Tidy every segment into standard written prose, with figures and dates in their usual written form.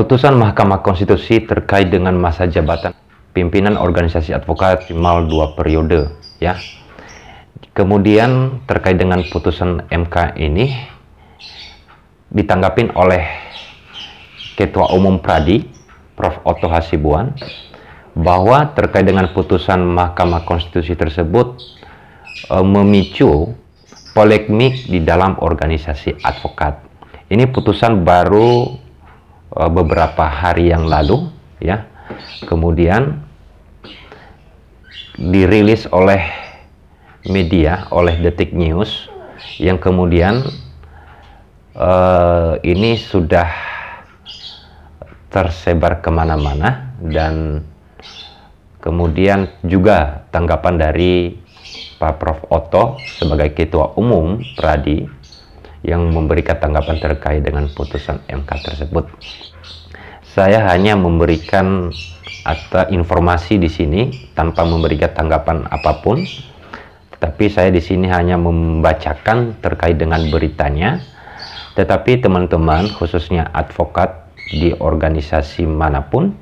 Putusan Mahkamah Konstitusi terkait dengan masa jabatan pimpinan organisasi advokat minimal 2 periode, ya. Kemudian terkait dengan putusan MK ini ditanggapin oleh Ketua Umum Pradi, Prof. Otto Hasibuan, bahwa terkait dengan putusan Mahkamah Konstitusi tersebut memicu polemik di dalam organisasi advokat. Ini putusan baru beberapa hari yang lalu, ya. Kemudian dirilis oleh media, oleh Detik News, yang kemudian ini sudah tersebar kemana-mana, dan kemudian juga tanggapan dari Pak Prof. Otto sebagai Ketua Umum Pradi yang memberikan tanggapan terkait dengan putusan MK tersebut. Saya hanya memberikan atau informasi di sini tanpa memberikan tanggapan apapun, tetapi saya di sini hanya membacakan terkait dengan beritanya. Tetapi teman-teman, khususnya advokat di organisasi manapun,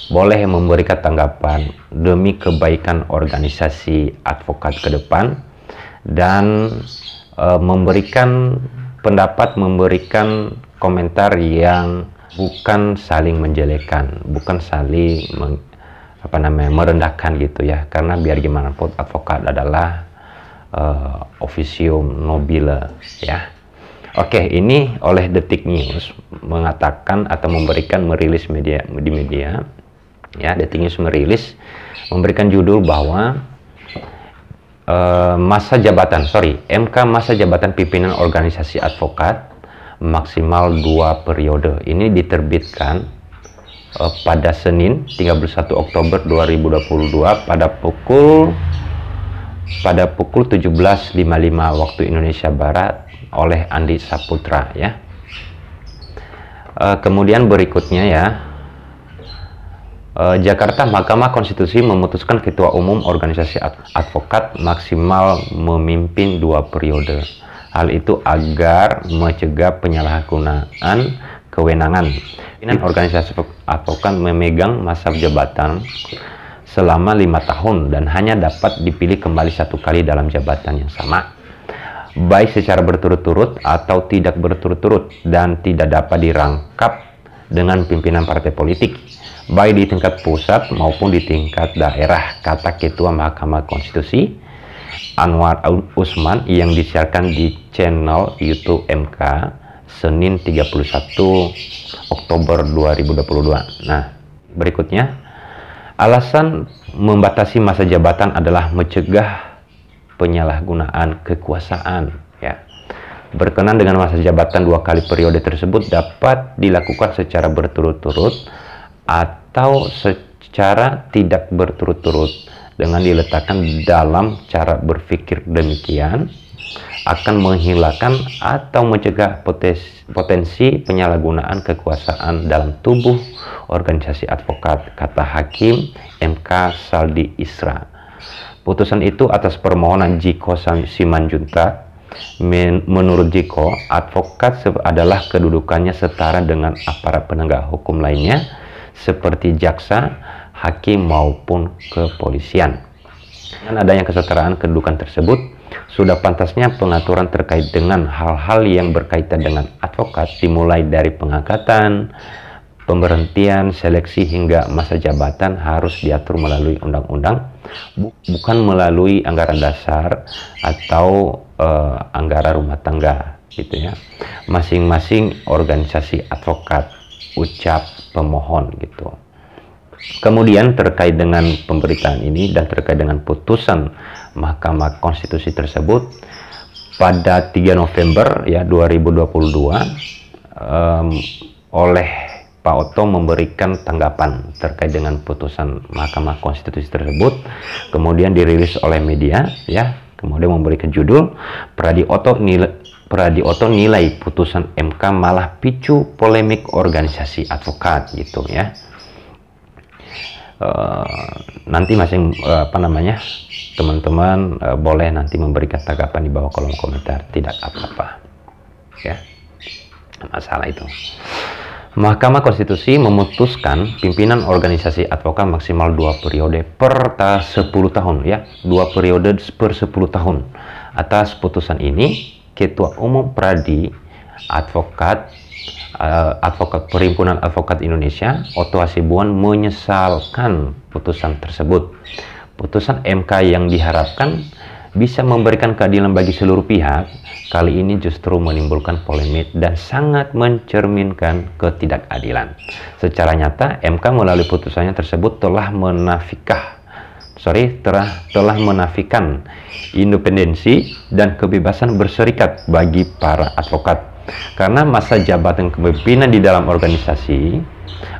boleh memberikan tanggapan demi kebaikan organisasi advokat ke depan, dan memberikan pendapat, memberikan komentar yang bukan saling menjelekkan, bukan saling merendahkan gitu ya. Karena biar gimana pun advokat adalah officium nobile, ya. Oke, ini oleh Detik News mengatakan atau merilis di media, ya. Detik News memberikan judul bahwa MK masa jabatan pimpinan organisasi advokat maksimal 2 periode. Ini diterbitkan pada Senin 31 Oktober 2022 pada pukul 17.55 waktu Indonesia Barat oleh Andi Saputra, ya. Kemudian berikutnya, ya. Jakarta, Mahkamah Konstitusi memutuskan Ketua Umum organisasi advokat maksimal memimpin 2 periode. Hal itu agar mencegah penyalahgunaan kewenangan. Pimpinan organisasi advokat memegang masa jabatan selama 5 tahun dan hanya dapat dipilih kembali 1 kali dalam jabatan yang sama, baik secara berturut-turut atau tidak berturut-turut, dan tidak dapat dirangkap dengan pimpinan partai politik, baik di tingkat pusat maupun di tingkat daerah, kata Ketua Mahkamah Konstitusi Anwar Usman yang disiarkan di channel YouTube MK Senin 31 Oktober 2022. Nah, berikutnya, alasan membatasi masa jabatan adalah mencegah penyalahgunaan kekuasaan, ya. Berkenan dengan masa jabatan 2 kali periode tersebut dapat dilakukan secara berturut-turut atau secara tidak berturut-turut. Dengan diletakkan dalam cara berpikir demikian akan menghilangkan atau mencegah potensi penyalahgunaan kekuasaan dalam tubuh organisasi advokat, kata Hakim MK Saldi Isra. Putusan itu atas permohonan Jiko Simanjuntak. Menurut Jiko, advokat adalah kedudukannya setara dengan aparat penegak hukum lainnya seperti jaksa, hakim maupun kepolisian. Dengan adanya kesetaraan kedudukan tersebut, sudah pantasnya pengaturan terkait dengan hal-hal yang berkaitan dengan advokat dimulai dari pengangkatan, pemberhentian, seleksi hingga masa jabatan harus diatur melalui undang-undang, bukan melalui anggaran dasar atau anggaran rumah tangga, gitu ya. Masing-masing organisasi advokat, ucap pemohon, gitu. Kemudian terkait dengan pemberitaan ini dan terkait dengan putusan Mahkamah Konstitusi tersebut, pada 3 November ya 2022 oleh Pak Otto memberikan tanggapan terkait dengan putusan Mahkamah Konstitusi tersebut, kemudian dirilis oleh media, ya. Kemudian memberikan judul Pradi Otto nilai putusan MK malah picu polemik organisasi advokat, gitu ya. Nanti teman-teman boleh nanti memberikan tanggapan di bawah kolom komentar, tidak apa-apa, ya, masalah itu. Mahkamah Konstitusi memutuskan pimpinan organisasi advokat maksimal 2 periode per 10 tahun ya, 2 periode per 10 tahun. Atas putusan ini, Ketua Umum Pradi Advokat Perhimpunan Advokat Indonesia, Otto Hasibuan, menyesalkan putusan tersebut. Putusan MK yang diharapkan bisa memberikan keadilan bagi seluruh pihak, kali ini justru menimbulkan polemik dan sangat mencerminkan ketidakadilan. Secara nyata, MK melalui putusannya tersebut telah menafikan independensi dan kebebasan berserikat bagi para advokat. Karena masa jabatan kepemimpinan di dalam organisasi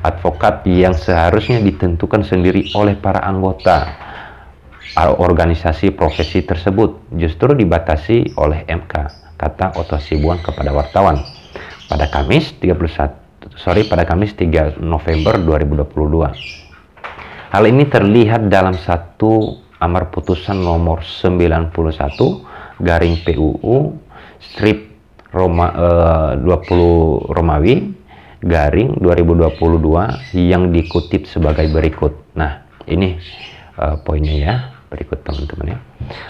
advokat yang seharusnya ditentukan sendiri oleh para anggota organisasi profesi tersebut justru dibatasi oleh MK, kata Otto Hasibuan kepada wartawan pada Kamis 3 November 2022. Hal ini terlihat dalam satu amar putusan nomor 91 garing PUU strip 20 Romawi garing 2022 yang dikutip sebagai berikut. Nah, ini poinnya ya. Berikut teman-teman ya.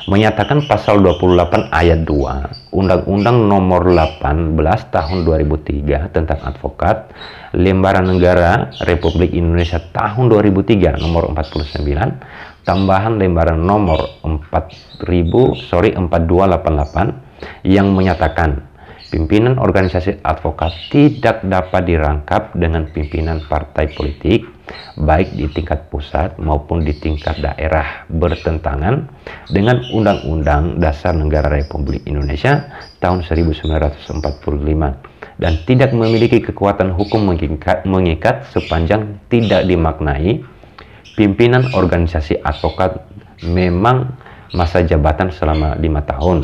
Menyatakan pasal 28 ayat 2 Undang-Undang nomor 18 tahun 2003 tentang advokat, Lembaran Negara Republik Indonesia tahun 2003 nomor 49, tambahan lembaran nomor 4288 yang menyatakan pimpinan organisasi advokat tidak dapat dirangkap dengan pimpinan partai politik baik di tingkat pusat maupun di tingkat daerah, bertentangan dengan Undang-Undang Dasar Negara Republik Indonesia tahun 1945 dan tidak memiliki kekuatan hukum mengikat sepanjang tidak dimaknai pimpinan organisasi advokat memang masa jabatan selama 5 tahun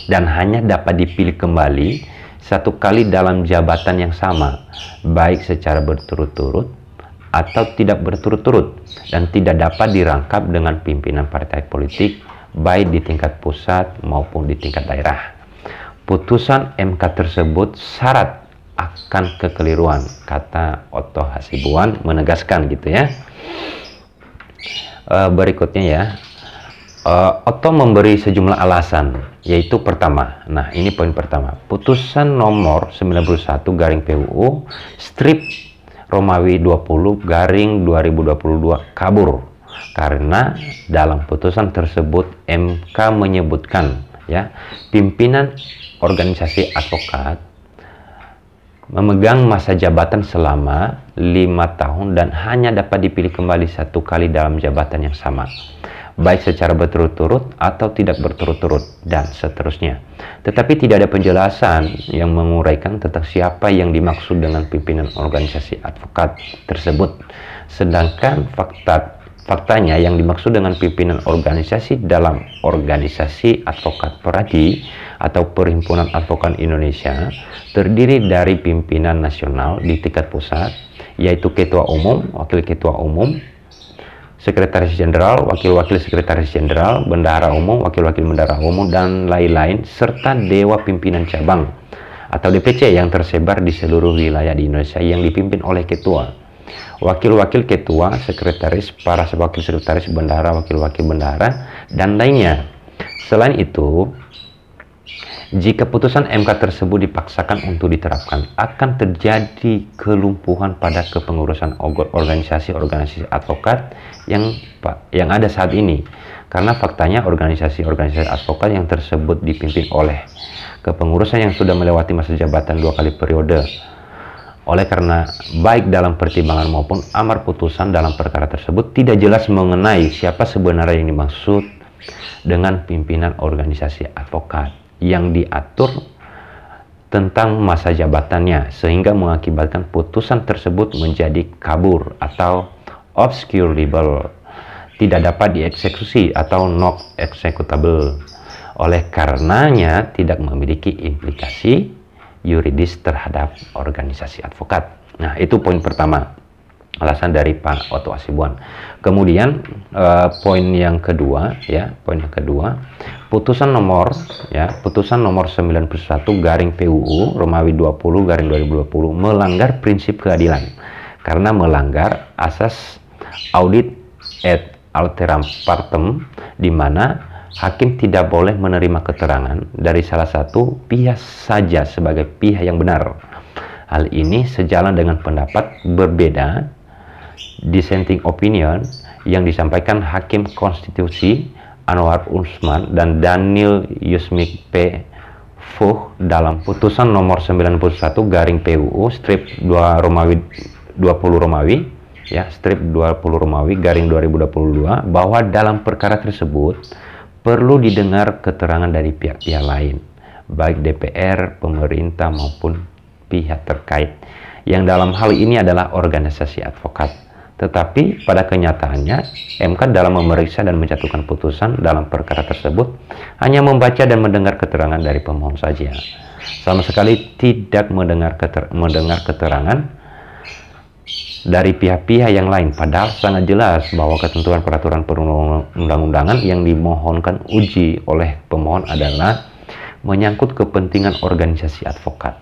dan hanya dapat dipilih kembali 1 kali dalam jabatan yang sama, baik secara berturut-turut atau tidak berturut-turut, dan tidak dapat dirangkap dengan pimpinan partai politik baik di tingkat pusat maupun di tingkat daerah. Putusan MK tersebut syarat akan kekeliruan, kata Otto Hasibuan menegaskan gitu ya. Berikutnya ya, Otto memberi sejumlah alasan, yaitu pertama, nah ini poin pertama, putusan nomor 91 garing PUU strip Romawi 20 garing 2022 kabur karena dalam putusan tersebut MK menyebutkan ya, pimpinan organisasi advokat memegang masa jabatan selama 5 tahun dan hanya dapat dipilih kembali 1 kali dalam jabatan yang sama, baik secara berturut-turut atau tidak berturut-turut, dan seterusnya. Tetapi tidak ada penjelasan yang menguraikan tentang siapa yang dimaksud dengan pimpinan organisasi advokat tersebut. Sedangkan faktanya yang dimaksud dengan pimpinan organisasi dalam organisasi advokat Pradi atau Perhimpunan Advokat Indonesia terdiri dari pimpinan nasional di tingkat pusat, yaitu Ketua Umum, Wakil Ketua Umum, Sekretaris Jenderal, Wakil-Wakil Sekretaris Jenderal, Bendahara Umum, Wakil-Wakil Bendahara Umum, dan lain-lain, serta Dewa Pimpinan Cabang atau DPC yang tersebar di seluruh wilayah di Indonesia yang dipimpin oleh Ketua, Wakil-Wakil Ketua, Sekretaris, para Wakil Sekretaris Bendahara, Wakil-Wakil Bendahara, dan lainnya. Selain itu, jika putusan MK tersebut dipaksakan untuk diterapkan, akan terjadi kelumpuhan pada kepengurusan organisasi-organisasi advokat yang ada saat ini. Karena faktanya organisasi-organisasi advokat yang tersebut dipimpin oleh kepengurusan yang sudah melewati masa jabatan 2 kali periode. Oleh karena baik dalam pertimbangan maupun amar putusan dalam perkara tersebut tidak jelas mengenai siapa sebenarnya yang dimaksud dengan pimpinan organisasi advokat yang diatur tentang masa jabatannya, sehingga mengakibatkan putusan tersebut menjadi kabur atau obscurable, tidak dapat dieksekusi atau not executable. Oleh karenanya tidak memiliki implikasi yuridis terhadap organisasi advokat. Nah, itu poin pertama, alasan dari Pak Otto Hasibuan. Kemudian poin yang kedua ya, putusan nomor 91 garing PUU Romawi 20 garing 2020 melanggar prinsip keadilan karena melanggar asas audit et alteram partem, di mana hakim tidak boleh menerima keterangan dari salah satu pihak saja sebagai pihak yang benar. Hal ini sejalan dengan pendapat berbeda dissenting opinion yang disampaikan Hakim Konstitusi Anwar Usman dan Daniel Yusmik P. Fuh dalam putusan nomor 91 garing PUU strip 2 Romawi 20 Romawi strip 20 Romawi garing 2022 bahwa dalam perkara tersebut perlu didengar keterangan dari pihak-pihak lain, baik DPR, pemerintah maupun pihak terkait, yang dalam hal ini adalah organisasi advokat. Tetapi pada kenyataannya, MK dalam memeriksa dan menjatuhkan putusan dalam perkara tersebut hanya membaca dan mendengar keterangan dari pemohon saja. Sama sekali tidak mendengar keterangan dari pihak-pihak yang lain. Padahal sangat jelas bahwa ketentuan peraturan perundang-undangan yang dimohonkan uji oleh pemohon adalah menyangkut kepentingan organisasi advokat.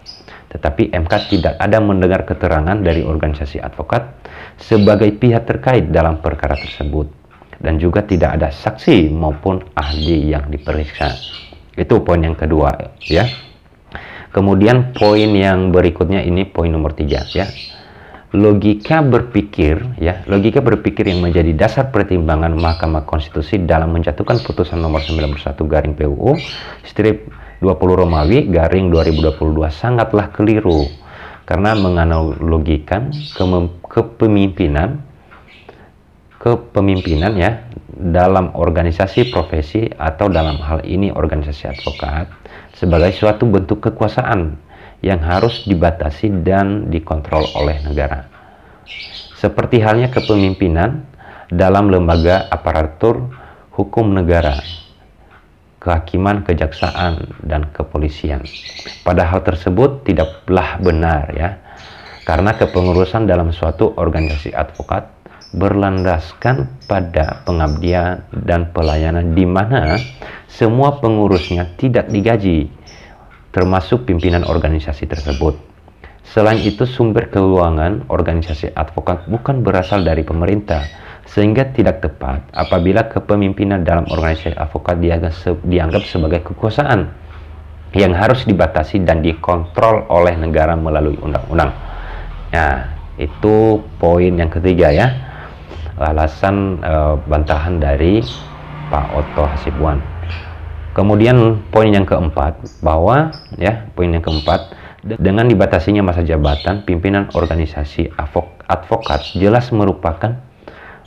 Tetapi MK tidak ada mendengar keterangan dari organisasi advokat sebagai pihak terkait dalam perkara tersebut, dan juga tidak ada saksi maupun ahli yang diperiksa. Itu poin yang kedua ya. Kemudian poin yang berikutnya ini poin nomor 3 ya. Logika berpikir yang menjadi dasar pertimbangan Mahkamah Konstitusi dalam menjatuhkan putusan nomor 91 garing PUU strip 20 Romawi garing 2022 sangatlah keliru karena menganalogikan kepemimpinan ya dalam organisasi profesi atau dalam hal ini organisasi advokat sebagai suatu bentuk kekuasaan yang harus dibatasi dan dikontrol oleh negara. Seperti halnya kepemimpinan dalam lembaga aparatur hukum negara, kehakiman, kejaksaan, dan kepolisian. Pada hal tersebut tidaklah benar ya, karena kepengurusan dalam suatu organisasi advokat berlandaskan pada pengabdian dan pelayanan di mana semua pengurusnya tidak digaji, termasuk pimpinan organisasi tersebut. Selain itu, sumber keuangan organisasi advokat bukan berasal dari pemerintah, sehingga tidak tepat apabila kepemimpinan dalam organisasi advokat dianggap sebagai kekuasaan yang harus dibatasi dan dikontrol oleh negara melalui undang-undang. Nah, itu poin yang ketiga ya, alasan bantahan dari Pak Oto Hasibuan. Kemudian poin yang keempat, bahwa dengan dibatasinya masa jabatan pimpinan organisasi advokat jelas merupakan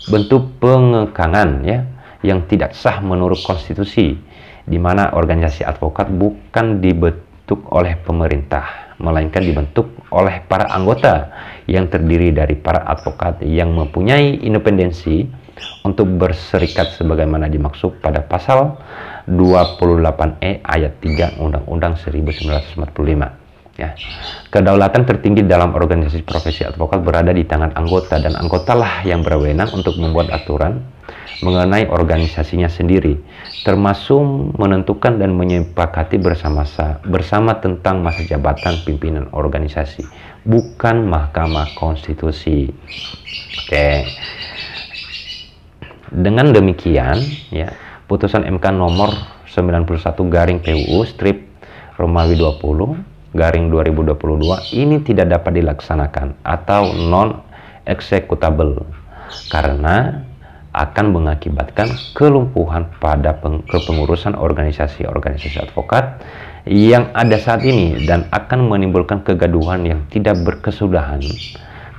bentuk pengekangan ya yang tidak sah menurut konstitusi, di mana organisasi advokat bukan dibentuk oleh pemerintah, melainkan dibentuk oleh para anggota yang terdiri dari para advokat yang mempunyai independensi untuk berserikat sebagaimana dimaksud pada pasal 28E ayat 3 Undang-Undang 1945. Ya. Kedaulatan tertinggi dalam organisasi profesi advokat berada di tangan anggota, dan anggotalah yang berwenang untuk membuat aturan mengenai organisasinya sendiri, termasuk menentukan dan menyepakati bersama tentang masa jabatan pimpinan organisasi, bukan Mahkamah Konstitusi. Oke. Dengan demikian, ya, putusan MK nomor 91 garing PUU strip Romawi 20 garing 2022 ini tidak dapat dilaksanakan atau non-executable karena akan mengakibatkan kelumpuhan pada kepengurusan organisasi-organisasi advokat yang ada saat ini dan akan menimbulkan kegaduhan yang tidak berkesudahan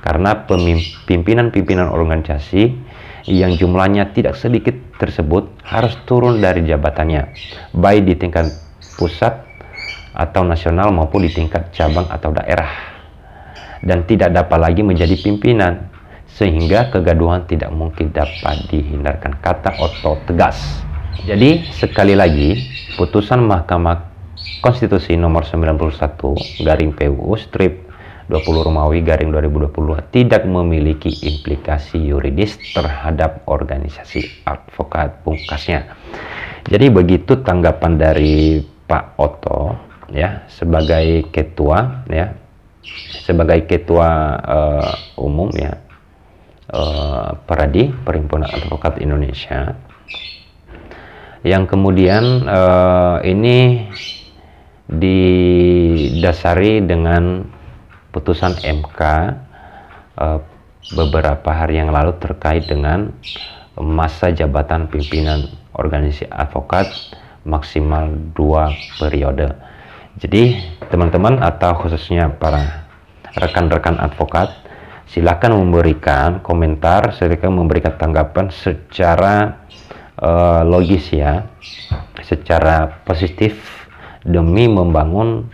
karena pimpinan-pimpinan organisasi yang jumlahnya tidak sedikit tersebut harus turun dari jabatannya, baik di tingkat pusat atau nasional maupun di tingkat cabang atau daerah, dan tidak dapat lagi menjadi pimpinan, sehingga kegaduhan tidak mungkin dapat dihindarkan, kata Oto tegas. Jadi sekali lagi, putusan Mahkamah Konstitusi nomor 91 garing PUU strip 20 Romawi garing 2022 tidak memiliki implikasi yuridis terhadap organisasi advokat, pungkasnya. Jadi begitu tanggapan dari Pak Oto ya sebagai ketua ya, sebagai ketua umum ya Peradi, Perhimpunan Advokat Indonesia, yang kemudian ini didasari dengan putusan MK beberapa hari yang lalu terkait dengan masa jabatan pimpinan organisasi advokat maksimal 2 periode. Jadi teman-teman atau khususnya para rekan-rekan advokat, silakan memberikan komentar, silakan memberikan tanggapan secara logis ya, secara positif demi membangun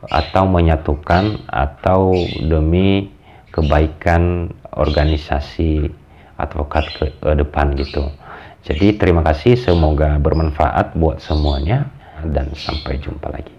atau menyatukan atau demi kebaikan organisasi advokat ke depan gitu. Jadi terima kasih, semoga bermanfaat buat semuanya dan sampai jumpa lagi.